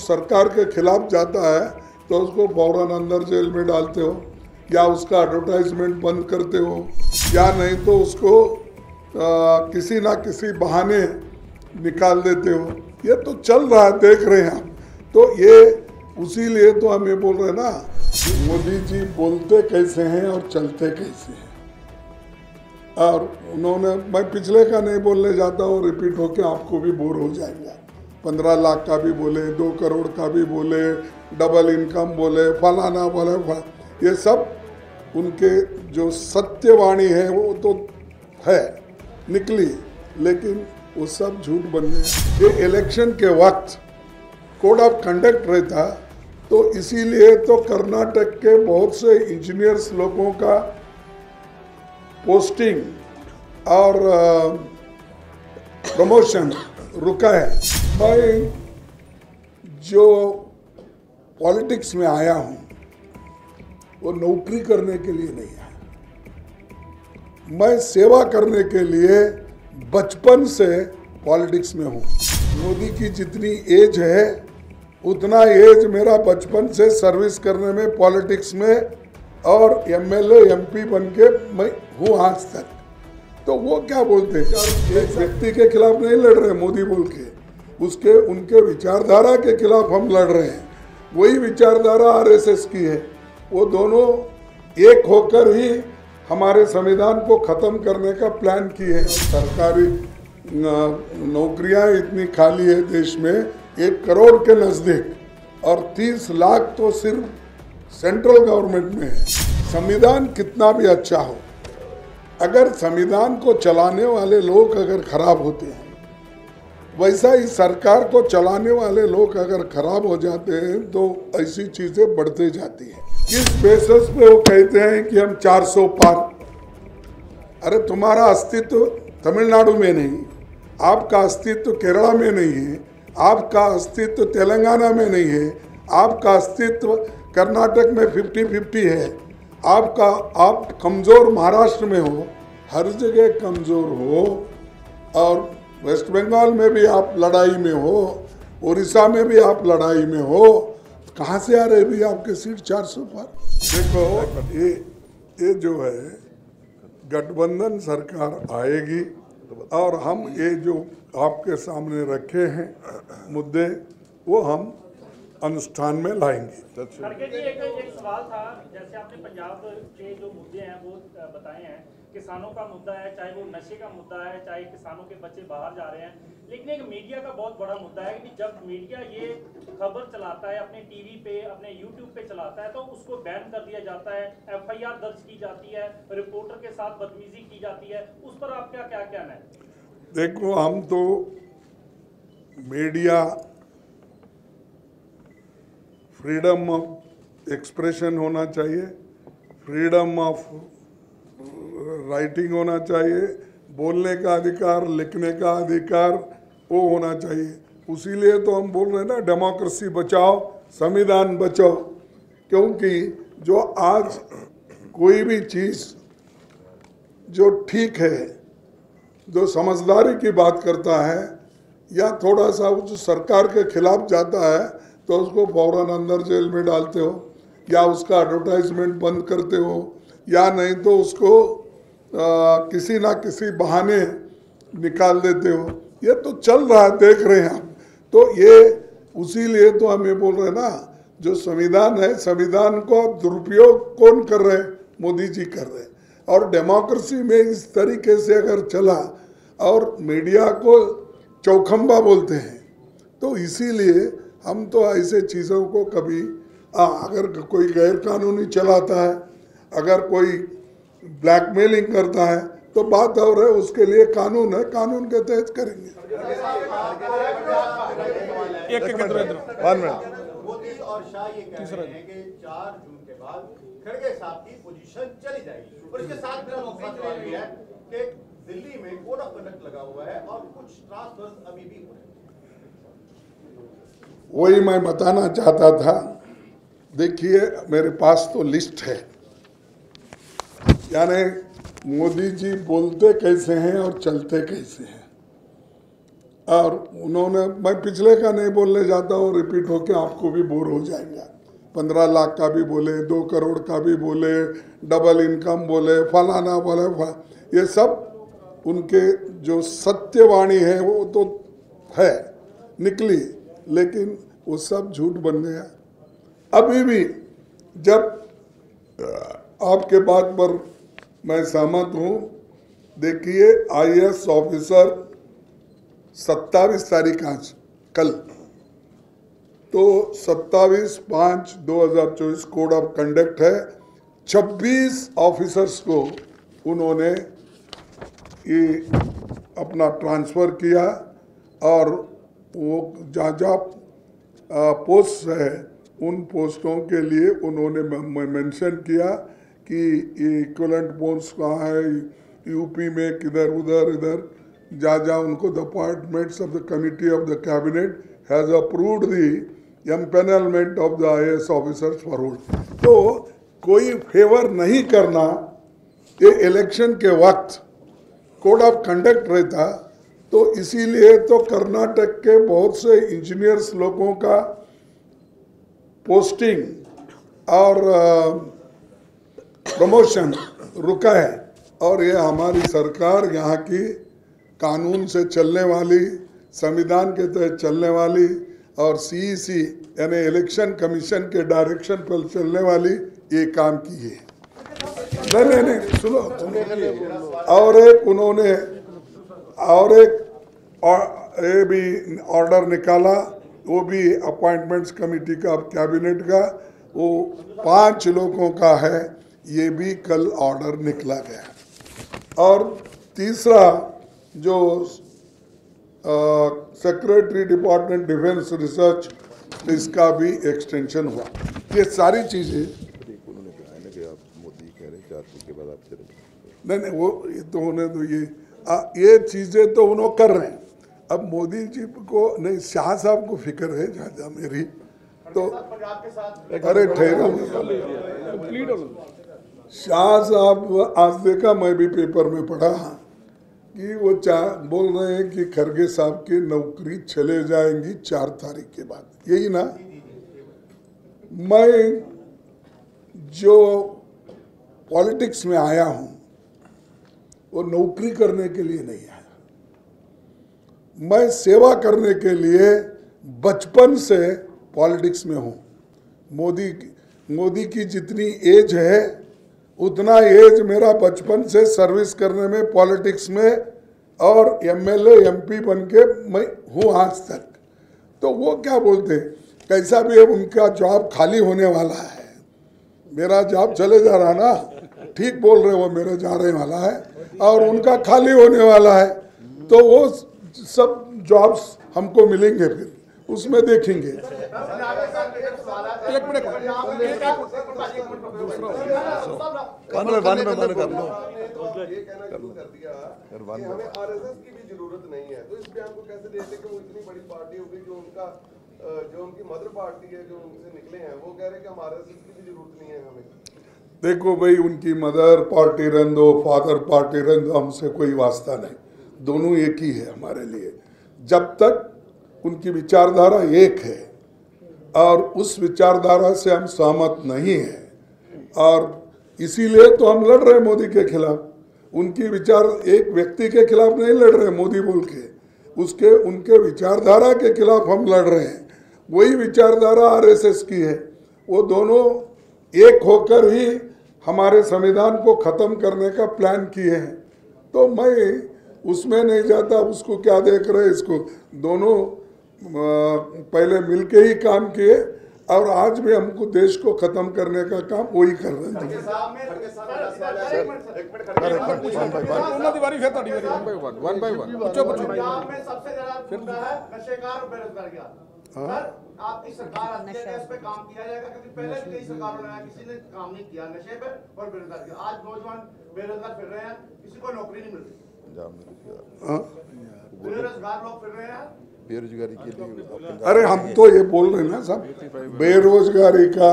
सरकार के खिलाफ जाता है तो उसको फौरन अंदर जेल में डालते हो, या उसका एडवर्टाइजमेंट बंद करते हो, या नहीं तो उसको किसी ना किसी बहाने निकाल देते हो। ये तो चल रहा है, देख रहे हैं हम। तो ये उसी लिए तो हम ये बोल रहे हैं ना, मोदी जी बोलते कैसे हैं और चलते कैसे हैं। और उन्होंने, मैं पिछले का नहीं बोलने जाता हूँ, रिपीट होके आपको भी बोर हो जाएंगे। 15 लाख का भी बोले, 2 करोड़ का भी बोले, डबल इनकम बोले, फलाना बोले, ये सब उनके जो सत्यवाणी है वो तो है निकली, लेकिन वो सब झूठ बन गए। ये इलेक्शन के वक्त कोड ऑफ कंडक्ट रहता, तो इसीलिए तो कर्नाटक के बहुत से इंजीनियर्स लोगों का पोस्टिंग और प्रमोशन रुका है। मैं जो पॉलिटिक्स में आया हूँ वो नौकरी करने के लिए नहीं आया, मैं सेवा करने के लिए बचपन से पॉलिटिक्स में हूँ। मोदी की जितनी एज है उतना एज मेरा बचपन से सर्विस करने में, पॉलिटिक्स में, और एमएलए एमपी बन के मैं हूँ आज तक। तो वो क्या बोलते हैं, एक व्यक्ति के खिलाफ नहीं लड़ रहे मोदी बोल के, उसके उनके विचारधारा के खिलाफ हम लड़ रहे हैं। वही विचारधारा आरएसएस की है। वो दोनों एक होकर ही हमारे संविधान को खत्म करने का प्लान किए हैं। सरकारी नौकरियां इतनी खाली है देश में, 1 करोड़ के नज़दीक, और 30 लाख तो सिर्फ सेंट्रल गवर्नमेंट में है। संविधान कितना भी अच्छा हो, अगर संविधान को चलाने वाले लोग अगर खराब होते हैं, वैसा ही सरकार को चलाने वाले लोग अगर खराब हो जाते हैं तो ऐसी चीजें बढ़ते जाती हैं। किस बेसिस पे वो कहते हैं कि हम 400 पार? अरे तुम्हारा अस्तित्व तमिलनाडु में नहीं, आपका अस्तित्व केरला में नहीं है, आपका अस्तित्व तेलंगाना में नहीं है, आपका अस्तित्व कर्नाटक में 50-50 है, आप कमज़ोर महाराष्ट्र में हो, हर जगह कमज़ोर हो, और वेस्ट बंगाल में भी आप लड़ाई में हो, उड़ीसा में भी आप लड़ाई में हो। कहाँ से आ रहे भी आपके सीट 400 पर? देखो ये जो है गठबंधन सरकार आएगी, और हम ये जो आपके सामने रखे हैं मुद्दे वो हम अनुष्ठान में लाएंगे। खड़गे जी, एक सवाल था, जैसे आपने पंजाब के जो मुद्दे हैं वो बताए हैं, किसानों का मुद्दा है, चाहे वो नशे का मुद्दा है, चाहे किसानों के बच्चे बाहर जा रहे हैं, लेकिन एक मीडिया का बहुत बड़ा मुद्दा है कि जब मीडिया ये खबर चलाता है अपने टीवी पे, अपने यूट्यूब पे चलाता है, तो उसको बैन कर दिया जाता है, FIR दर्ज की जाती है, रिपोर्टर के साथ बदतमीजी की जाती है। उस पर आपका क्या कहना है? देखो, हम तो मीडिया फ्रीडम ऑफ एक्सप्रेशन होना चाहिए, फ्रीडम ऑफ राइटिंग होना चाहिए, बोलने का अधिकार, लिखने का अधिकार वो होना चाहिए। उसीलिए तो हम बोल रहे हैं ना, डेमोक्रेसी बचाओ, संविधान बचाओ। क्योंकि जो आज कोई भी चीज़ जो ठीक है, जो समझदारी की बात करता है, या थोड़ा सा उस सरकार के खिलाफ जाता है तो उसको फौरन अंदर जेल में डालते हो, या उसका एडवर्टाइजमेंट बंद करते हो, या नहीं तो उसको किसी ना किसी बहाने निकाल देते हो। ये तो चल रहा है, देख रहे हैं हम। तो ये उसी लिए तो हम ये बोल रहे हैं ना, जो संविधान है, संविधान को अब दुरुपयोग कौन कर रहे हैं? मोदी जी कर रहे हैं। और डेमोक्रेसी में इस तरीके से अगर चला और मीडिया को चौखंबा बोलते हैं, तो इसीलिए हम तो ऐसे चीज़ों को कभी अगर कोई गैर कानूनी चलाता है, अगर कोई ब्लैकमेलिंग करता है तो बात और है, उसके लिए कानून है, कानून के तहत करेंगे। मोदी और शाह ये कह रहे हैं कि 4 जून के बाद खड़गे साहब की पोजीशन चली जाएगी, और इसके साथ मेरा दूसरा सवाल ये है कि दिल्ली में कोड ऑफ कंडक्ट लगा हुआ है और कुछ ट्रांसफर्स अभी भी हो रहे हैं। वही मैं बताना चाहता था। देखिए, मेरे पास तो लिस्ट है, यानी मोदी जी बोलते कैसे हैं और चलते कैसे हैं। और उन्होंने, मैं पिछले का नहीं बोलने जाता हूँ, रिपीट होके आपको भी बोर हो जाएगा। 15 लाख का भी बोले, 2 करोड़ का भी बोले, डबल इनकम बोले, फलाना बोले, ये सब उनके जो सत्यवाणी है वो तो है, निकली, लेकिन वो सब झूठ बन गया। अभी भी जब आपके बात पर मैं सहमत हूँ, देखिए IAS ऑफिसर 27 तारीख आज कल, तो 27/5/2024 कोड ऑफ कंडक्ट है। 26 ऑफिसर्स को उन्होंने ये अपना ट्रांसफ़र किया और वो जहाँ पोस्ट है उन पोस्टों के लिए उन्होंने मेंशन किया कि ये इक्वलेंट पोस्ट कहाँ है, यूपी में किधर उधर इधर, जहाँ उनको the appointments of the committee of the cabinet has approved the empanelment of the IAS officers for hold. तो कोई फेवर नहीं करना, ये इलेक्शन के वक्त कोड ऑफ कंडक्ट रहता, तो इसीलिए तो कर्नाटक के बहुत से इंजीनियर्स लोगों का पोस्टिंग और प्रमोशन रुका है। और ये हमारी सरकार यहाँ की कानून से चलने वाली, संविधान के तहत चलने वाली और CEC यानी इलेक्शन कमीशन के डायरेक्शन पर चलने वाली ये काम की है। नहीं सुनो, और एक उन्होंने ये भी ऑर्डर निकाला, वो भी अपॉइंटमेंट्स कमेटी का, कैबिनेट का, वो 5 लोगों का है, ये भी कल ऑर्डर निकला गया। और तीसरा जो सेक्रेटरी डिपार्टमेंट डिफेंस रिसर्च, इसका भी एक्सटेंशन हुआ। ये सारी चीज़ें नहीं वो तो उन्हें तो ये चीज़ें तो उन्होंने कर रहे हैं। अब मोदी जी को नहीं, शाह साहब को फिक्र है ज़्यादा मेरी तो, अरे ठहरो, शाह साहब आज देखा, मैं भी पेपर में पढ़ा कि वो बोल रहे हैं कि खरगे साहब की नौकरी चले जाएंगी 4 तारीख के बाद, यही ना। मैं जो पॉलिटिक्स में आया हूँ वो नौकरी करने के लिए नहीं आया, मैं सेवा करने के लिए बचपन से पॉलिटिक्स में हूँ। मोदी की जितनी एज है उतना एज मेरा बचपन से सर्विस करने में, पॉलिटिक्स में, और MLA MP बन के मैं हूँ आज तक। तो वो क्या बोलते, कैसा भी है उनका जॉब खाली होने वाला है, मेरा जॉब चले जा रहा ना, ठीक बोल रहे वो, मेरा जाने वाला है और उनका खाली होने वाला है, तो वो सब जॉब्स हमको मिलेंगे, फिर उसमें देखेंगे। हमें RSS की भी जरूरत नहीं है, तो इस बयान को कैसे देखते कि वो इतनी बड़ी पार्टी होगी जो उनकी मदर पार्टी है, जो उनसे निकले हैं, वो कह रहे हैं कि हम RSS की भी जरूरत नहीं है हमें। देखो भाई, उनकी मदर पार्टी रहने दो, फादर पार्टी रहने दो, हमसे कोई वास्ता नहीं, दोनों एक ही है हमारे लिए। जब तक उनकी विचारधारा एक है और उस विचारधारा से हम सहमत नहीं हैं, और इसीलिए तो हम लड़ रहे हैं मोदी के खिलाफ। उनकी विचार, एक व्यक्ति के खिलाफ नहीं लड़ रहे मोदी बोल के, उनके विचारधारा के खिलाफ हम लड़ रहे हैं। वही विचारधारा RSS की है, वो दोनों एक होकर ही हमारे संविधान को ख़त्म करने का प्लान किए हैं। तो मैं उसमें नहीं जाता, उसको क्या देख रहे, इसको दोनों पहले मिलके ही काम किए और आज भी हमको देश को खत्म करने का काम वही कर रहे हैं। आपकी सरकार आती है, इस पे काम किया जाएगा, क्योंकि पहले भी कई सरकारों ने किसी ने काम नहीं किया नशे पे और बेरोजगारी। आज नौजवान बेरोजगार फिर रहे हैं, किसी को नौकरी नहीं मिल रही, बेरोजगार लोग फिर रहे हैं बेरोजगारी के लिए। अरे हम तो ये बोल रहे हैं ना साहब, बेरोजगारी का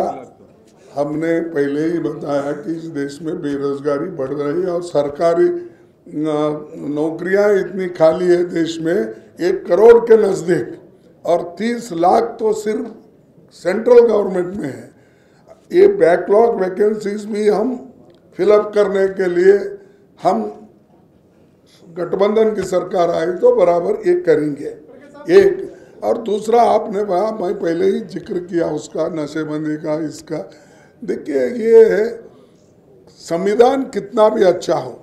हमने पहले ही बताया कि इस देश में बेरोजगारी बढ़ रही है और सरकारी नौकरियां इतनी खाली है देश में 1 करोड़ के नज़दीक, और 30 लाख तो सिर्फ सेंट्रल गवर्नमेंट में है। ये बैकलॉग वैकेंसीज भी हम फिलअप करने के लिए हम गठबंधन की सरकार आई तो बराबर ये करेंगे। एक और दूसरा, आपने कहा, मैं पहले ही जिक्र किया उसका, नशेबंदी का, इसका। देखिए, ये है संविधान कितना भी अच्छा हो,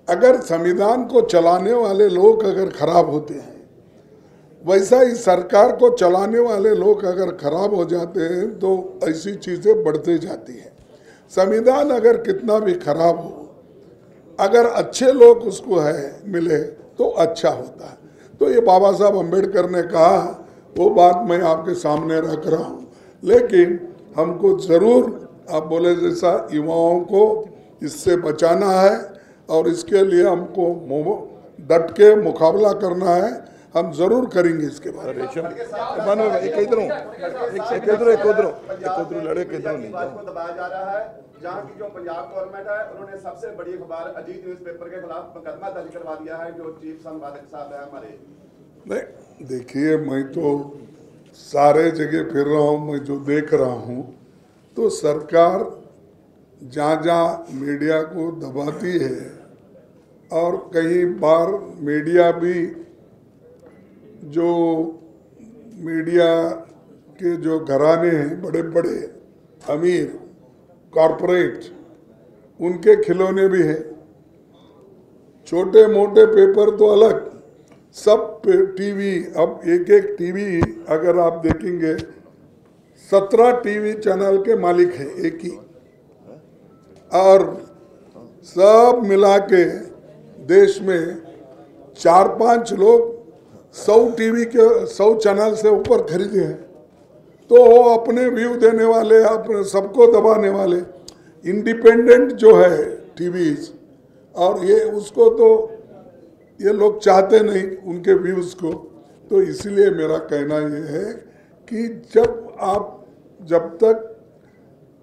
अगर संविधान को चलाने वाले लोग अगर खराब होते हैं, वैसा ही सरकार को चलाने वाले लोग अगर खराब हो जाते हैं तो ऐसी चीज़ें बढ़ते जाती हैं। संविधान अगर कितना भी खराब हो, अगर अच्छे लोग उसको है मिले तो अच्छा होता है। तो ये बाबा साहब अम्बेडकर ने कहा, वो बात मैं आपके सामने रख रहा हूँ। लेकिन हमको ज़रूर, आप बोले जैसा, युवाओं को इससे बचाना है और इसके लिए हमको डट के मुकाबला करना है। हम जरूर करेंगे इसके बारे में। को दबाया जा रहा है, जहां की जो पंजाब गवर्नमेंट है उन्होंने सबसे बड़ी अखबार अजीत न्यूज़पेपर के खिलाफ मुकदमा दर्ज करवा दिया है, जो चीफ संपादक साहब है हमारे। नहीं, देखिए, मैं तो सारे जगह फिर रहा हूँ, मैं जो देख रहा हूँ तो सरकार जहाँ जहाँ मीडिया को दबाती है, और कई बार मीडिया भी, जो मीडिया के जो घराने हैं, बड़े बड़े अमीर कॉरपोरेट, उनके खिलौने भी हैं। छोटे मोटे पेपर तो अलग, सब टीवी, अब एक टीवी अगर आप देखेंगे 17 टीवी चैनल के मालिक है एक ही, और सब मिला के देश में 4-5 लोग 100 टीवी के 100 चैनल से ऊपर खरीदे हैं। तो वो अपने व्यू देने वाले, अपने सबको दबाने वाले इंडिपेंडेंट जो है टीवीज, और ये उसको तो ये लोग चाहते नहीं उनके व्यूज़ को। तो इसलिए मेरा कहना ये है कि जब तक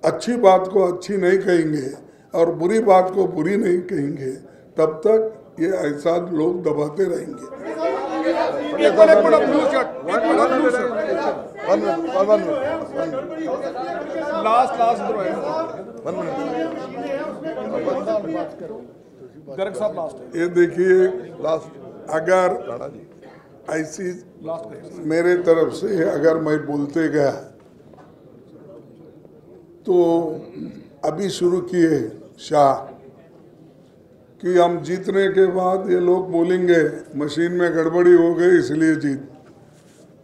अच्छी बात को अच्छी नहीं कहेंगे और बुरी बात को बुरी नहीं कहेंगे, तब तक ये ऐसा लोग दबाते रहेंगे। ये देखिए, अगर ऐसी मेरे तरफ से अगर मैं बोलते गया तो अभी शुरू किए शाह कि हम जीतने के बाद ये लोग बोलेंगे मशीन में गड़बड़ी हो गई इसलिए जीत।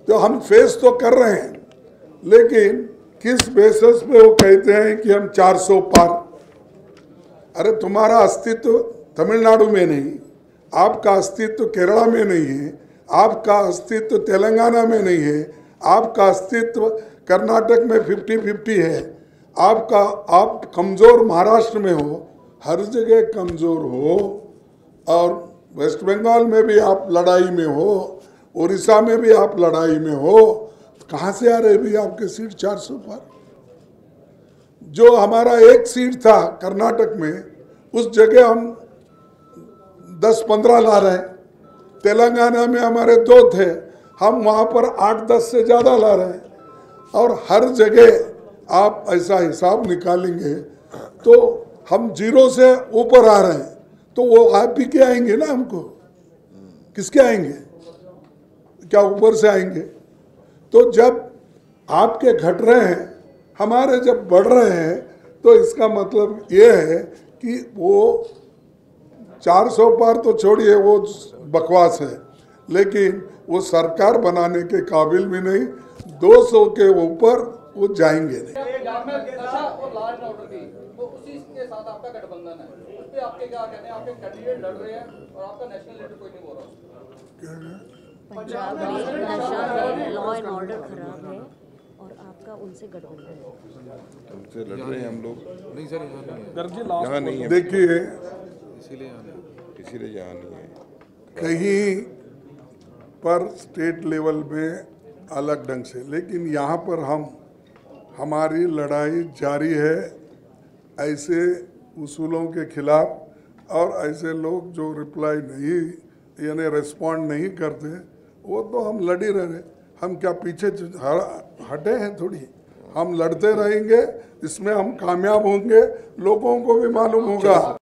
तो हम फेस तो कर रहे हैं, लेकिन किस बेसिस पे वो कहते हैं कि हम 400 पार। अरे तुम्हारा अस्तित्व तमिलनाडु में नहीं, आपका अस्तित्व केरला में नहीं है, आपका अस्तित्व तेलंगाना में नहीं है, आपका अस्तित्व कर्नाटक में 50-50 है, आप कमज़ोर महाराष्ट्र में हो, हर जगह कमज़ोर हो, और वेस्ट बंगाल में भी आप लड़ाई में हो, उड़ीसा में भी आप लड़ाई में हो। कहाँ से आ रहे भी आपके सीट 400 पर? जो हमारा एक सीट था कर्नाटक में, उस जगह हम 10-15 ला रहे हैं। तेलंगाना में हमारे 2 थे, हम वहाँ पर 8-10 से ज़्यादा ला रहे हैं। और हर जगह आप ऐसा हिसाब निकालेंगे तो हम 0 से ऊपर आ रहे हैं। तो वो आप ही के आएंगे ना, हमको किसके आएंगे? क्या ऊपर से आएंगे? तो जब आपके घट रहे हैं, हमारे जब बढ़ रहे हैं, तो इसका मतलब ये है कि वो 400 पार तो छोड़िए, वो बकवास है, लेकिन वो सरकार बनाने के काबिल भी नहीं, 200 के ऊपर वो जाएंगे नहीं। साथ आपका गठबंधन है, उस पे आपके क्या कहते हैं? आपके कैंडिडेट लड़ रहे हैं और आपका नेशनल लीडर कोई नहीं बोल रहा। पंजाब में नशा है, लॉ एंड ऑर्डर खराब है और आपका उनसे गठबंधन है। उनसे लड़ रहे हैं हम लोग। नहीं सर, यहाँ नहीं है। देखिए, इसीलिए यहाँ नहीं है। कहीं पर स्टेट लेवल में अलग ढंग से, लेकिन यहाँ पर हमारी लड़ाई जारी है ऐसे उसूलों के खिलाफ। और ऐसे लोग जो रिप्लाई नहीं यानी रिस्पॉन्ड नहीं करते, वो तो हम लड़ ही रहे। हम क्या पीछे हटे हैं थोड़ी, हम लड़ते रहेंगे, इसमें हम कामयाब होंगे, लोगों को भी मालूम होगा।